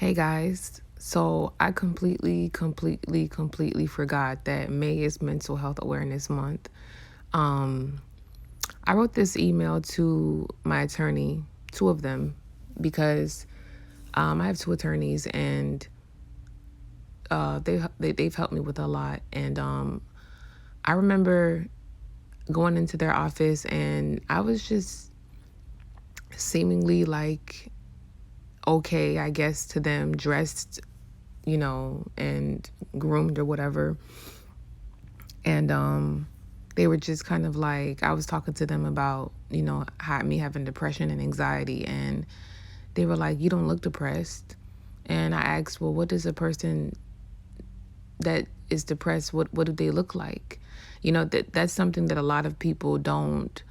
Hey guys, so I completely forgot that May is Mental Health Awareness Month. Um, I wrote this email to my attorney, two of them, because I have two attorneys and they've helped me with a lot. And I remember going into their office and I was just seemingly like okay, I guess to them, dressed, and groomed or whatever. And they were just kind of like, I was talking to them about, me having depression and anxiety. And they were like, you don't look depressed. And I asked, well, what does a person that is depressed, what do they look like? That's something that a lot of people don't.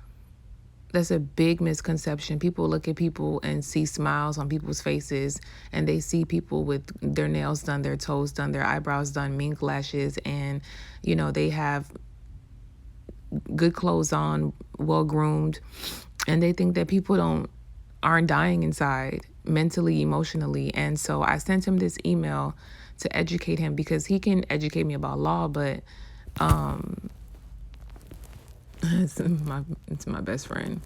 That's a big misconception. People look at people and see smiles on people's faces, and they see people with their nails done, their toes done, their eyebrows done, mink lashes, and they have good clothes on, well groomed, and they think that people aren't dying inside mentally, emotionally. And so I sent him this email to educate him because he can educate me about law, but it's my best friend.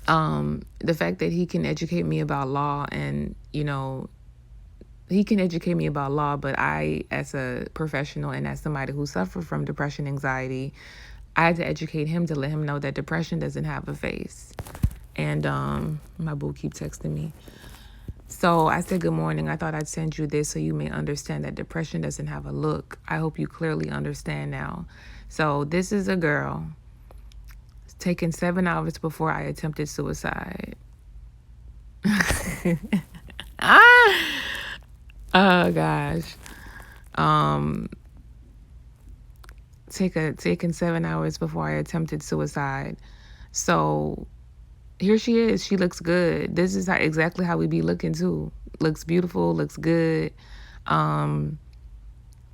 The fact that he can educate me about law and he can educate me about law, but I, as a professional and as somebody who suffered from depression, anxiety, I had to educate him to let him know that depression doesn't have a face. And my boo keep texting me. So I said, good morning. I thought I'd send you this so you may understand that depression doesn't have a look. I hope you clearly understand now. So this is a girl taken 7 hours before I attempted suicide. Oh gosh. Taken 7 hours before I attempted suicide. So here she is. She looks good. This is exactly how we be looking too. Looks beautiful, looks good.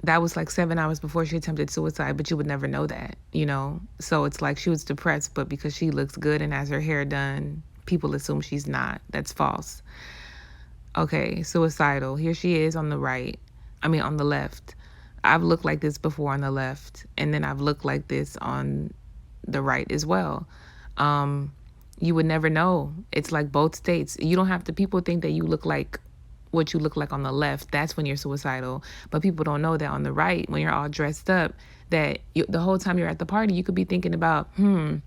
That was like 7 hours before she attempted suicide, but you would never know that, So it's like she was depressed, but because she looks good and has her hair done, people assume she's not. That's false. Okay, suicidal. Here she is on the right. On the left. I've looked like this before on the left, and then I've looked like this on the right as well. You would never know. It's like both states. You don't have to, people think that you look like what you look like on the left. That's when you're suicidal. But people don't know that on the right, when you're all dressed up, that the whole time you're at the party, you could be thinking about, when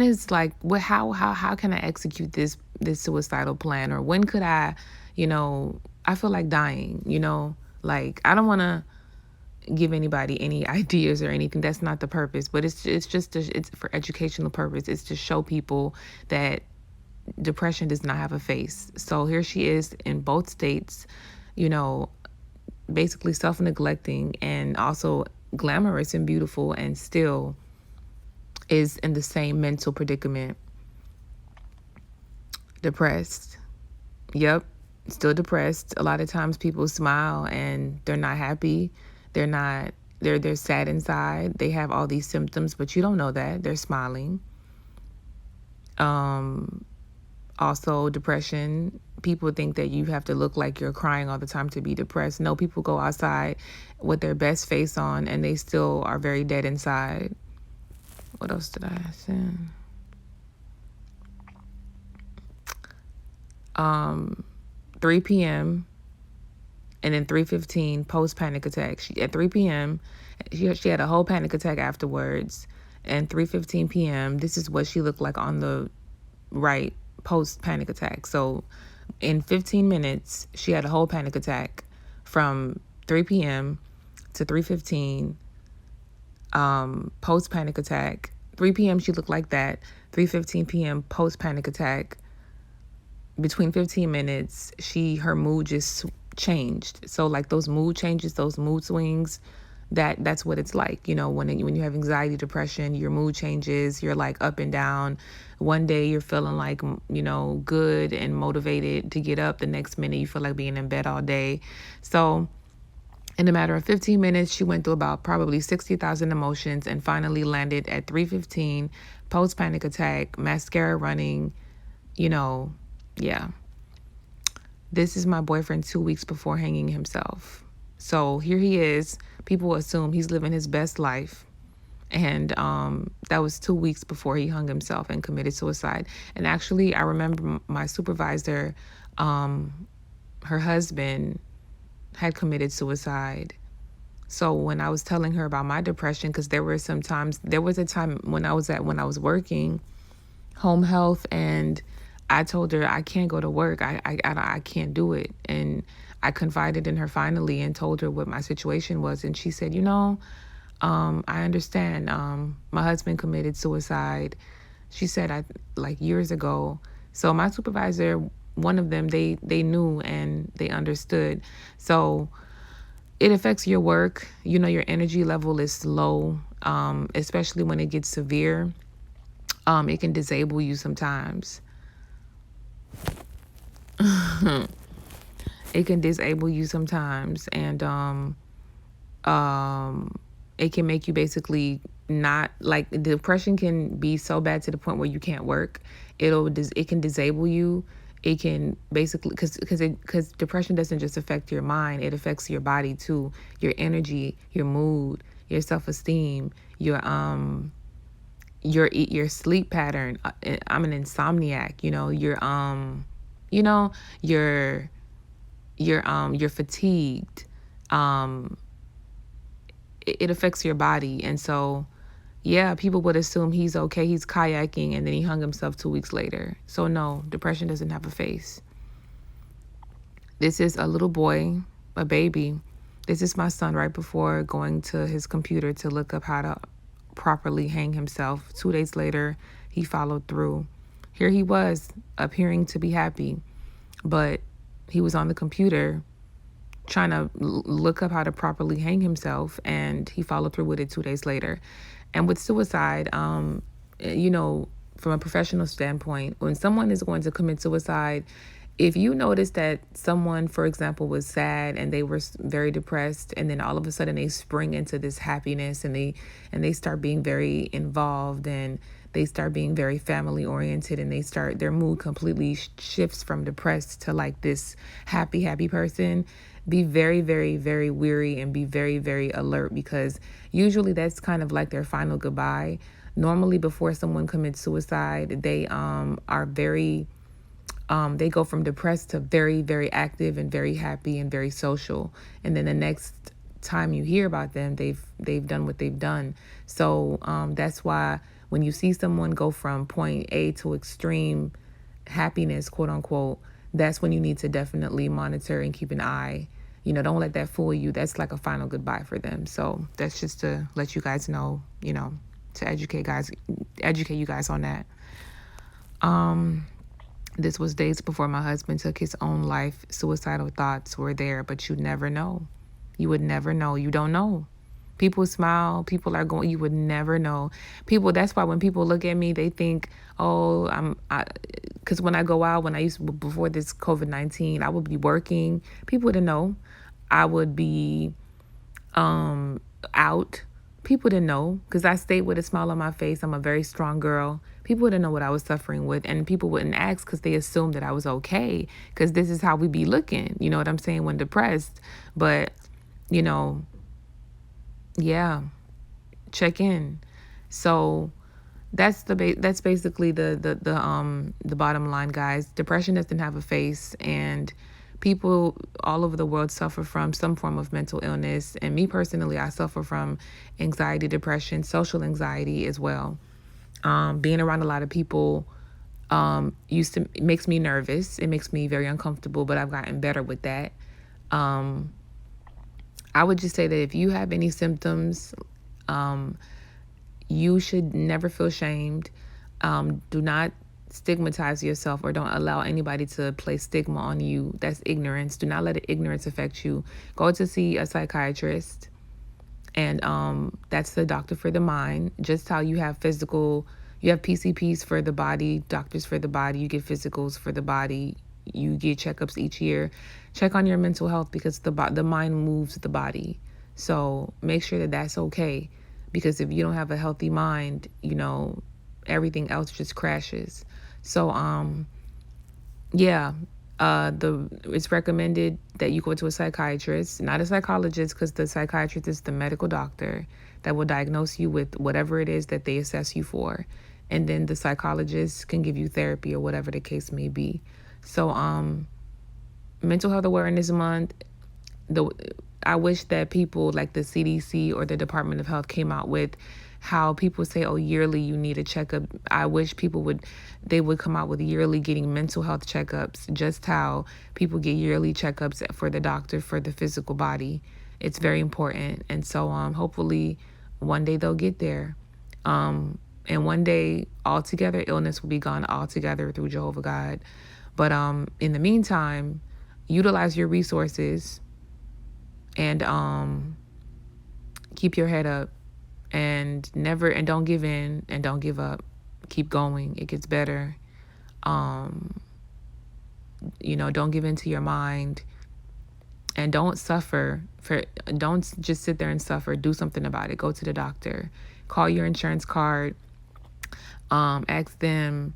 is like, how can I execute this suicidal plan? Or when could I feel like dying, like I don't want to give anybody any ideas or anything. That's not the purpose, but it's for educational purpose. It's to show people that depression does not have a face. So here she is in both states, basically self-neglecting and also glamorous and beautiful, and still is in the same mental predicament. Depressed. Yep, still depressed. A lot of times people smile and they're not happy. They're sad inside. They have all these symptoms, but you don't know that. They're smiling. Also depression. People think that you have to look like you're crying all the time to be depressed. No, people go outside with their best face on and they still are very dead inside. What else did I send? 3 p.m. and then 3:15 post panic attack. At 3 p.m. she had a whole panic attack afterwards, and 3:15 p.m. this is what she looked like on the right post panic attack. So in 15 minutes she had a whole panic attack from 3 p.m. to 3:15 post panic attack. 3 p.m. she looked like that. 3:15 p.m. post panic attack. Between 15 minutes, her mood just changed. So like those mood changes, those mood swings, that's what it's like. When you have anxiety, depression, your mood changes. You're like up and down. One day you're feeling like, good and motivated to get up. The next minute you feel like being in bed all day. So in a matter of 15 minutes, she went through about probably 60,000 emotions and finally landed at 3:15 post panic attack, mascara running, yeah. This is my boyfriend 2 weeks before hanging himself. So here he is. People assume he's living his best life. And that was 2 weeks before he hung himself and committed suicide. And actually, I remember my supervisor, her husband had committed suicide. So when I was telling her about my depression, because there was a time when I was working home health, and I told her I can't go to work. I can't do it. And I confided in her finally and told her what my situation was. And she said, I understand. My husband committed suicide. She said, like years ago. So my supervisor, one of them, they knew and they understood. So it affects your work. Your energy level is low, especially when it gets severe. It can disable you sometimes. It can disable you sometimes, and it can make you basically not, like, depression can be so bad to the point where you can't work. It can disable you. It can basically, because depression doesn't just affect your mind, it affects your body too, your energy, your mood, your self-esteem, your sleep pattern. I'm an insomniac. You're fatigued. It affects your body. And so, yeah, people would assume he's okay. He's kayaking and then he hung himself 2 weeks later. So no, depression doesn't have a face. This is a little boy, a baby. This is my son right before going to his computer to look up how to properly hang himself. 2 days later, he followed through. Here he was, appearing to be happy, but he was on the computer trying to look up how to properly hang himself, and he followed through with it 2 days later. And with suicide, from a professional standpoint, when someone is going to commit suicide, if you notice that someone, for example, was sad and they were very depressed, and then all of a sudden they spring into this happiness, and they start being very involved, and they start being very family oriented, and their mood completely shifts from depressed to like this happy person, be very, very, very weary and be very, very alert, because usually that's kind of like their final goodbye. Normally, before someone commits suicide, they are very they go from depressed to very, very active and very happy and very social. And then the next time you hear about them, they've done what they've done. So that's why when you see someone go from point A to extreme happiness, quote unquote, that's when you need to definitely monitor and keep an eye. Don't let that fool you. That's like a final goodbye for them. So that's just to let you guys know, to educate you guys on that. This was days before my husband took his own life. Suicidal thoughts were there, but you never know. You would never know. You don't know. People smile. People are going. You would never know. That's why when people look at me, they think, oh, because when I go out, before this COVID-19, I would be working. People didn't know. I would be out. People didn't know, because I stayed with a smile on my face. I'm a very strong girl. People didn't know what I was suffering with, and people wouldn't ask because they assumed that I was okay, because this is how we be looking, you know what I'm saying, when depressed. But, yeah, check in. So that's basically the bottom line, guys. Depression doesn't have a face, and people all over the world suffer from some form of mental illness. And me personally, I suffer from anxiety, depression, social anxiety as well. Being around a lot of people it makes me nervous. It makes me very uncomfortable, but I've gotten better with that. I would just say that if you have any symptoms, you should never feel shamed. Do not stigmatize yourself, or don't allow anybody to place stigma on you. That's ignorance. Do not let ignorance affect you. Go to see a psychiatrist, and that's the doctor for the mind. Just how you have PCPs for the body, doctors for the body, you get physicals for the body, you get checkups each year. Check on your mental health, because the mind moves the body. So make sure that that's okay, because if you don't have a healthy mind, everything else just crashes. So yeah, It's recommended that you go to a psychiatrist, not a psychologist, because the psychiatrist is the medical doctor that will diagnose you with whatever it is that they assess you for, and then the psychologist can give you therapy or whatever the case may be. So Mental Health Awareness Month, I wish that people like the CDC or the Department of Health came out with how people say, oh, yearly you need a checkup. I wish they would come out with yearly getting mental health checkups, just how people get yearly checkups for the doctor for the physical body. It's very important. And so hopefully one day they'll get there. And one day altogether illness will be gone altogether through Jehovah God. But in the meantime, utilize your resources and keep your head up and don't give in and don't give up. Keep going. It gets better. Don't give in to your mind, and don't don't just sit there and suffer. Do something about it. Go to the doctor, call your insurance card, ask them,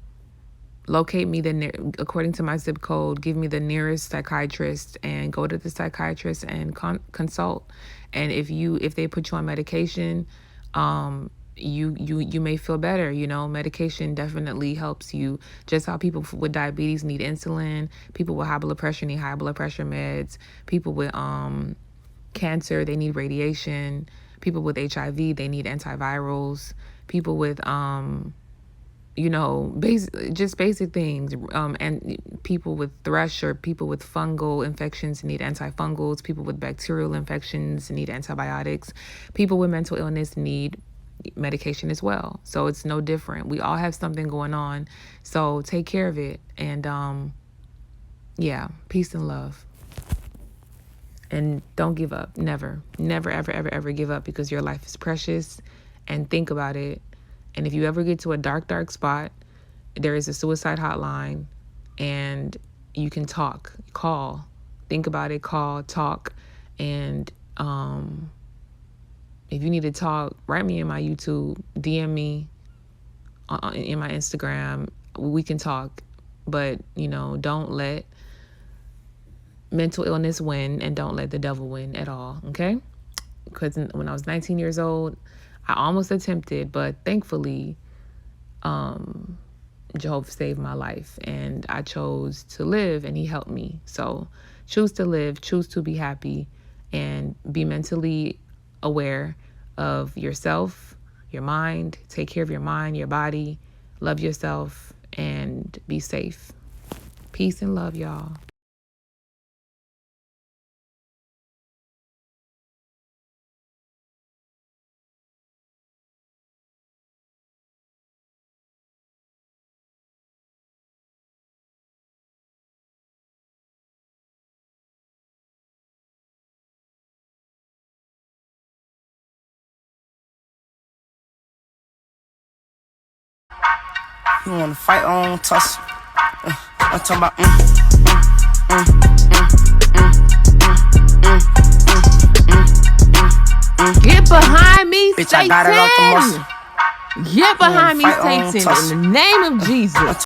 locate me according to my zip code, give me the nearest psychiatrist, and go to the psychiatrist and consult. And if they put you on medication, you may feel better. Medication definitely helps you. Just how people with diabetes need insulin, people with high blood pressure need high blood pressure meds, people with cancer, they need radiation, people with HIV, they need antivirals, people with basic things. And people with thrush or people with fungal infections need antifungals. People with bacterial infections need antibiotics. People with mental illness need medication as well. So it's no different. We all have something going on. So take care of it. And peace and love. And don't give up. Never, ever, ever, ever give up, because your life is precious. And think about it. And if you ever get to a dark spot, there is a suicide hotline, and you can call, think about it, talk. And if you need to talk, write me in my YouTube, DM me in my Instagram. We can talk. But, don't let mental illness win, and don't let the devil win at all, okay? Because when I was 19 years old, I almost attempted, but thankfully, Jehovah saved my life, and I chose to live, and he helped me. So choose to live, choose to be happy, and be mentally aware of yourself, your mind. Take care of your mind, your body, love yourself, and be safe. Peace and love, y'all. You wanna fight on tussle? I'm talking about Get behind me, bitch, Satan! I got it off the muscle. Get behind me, Satan, in the name of Jesus.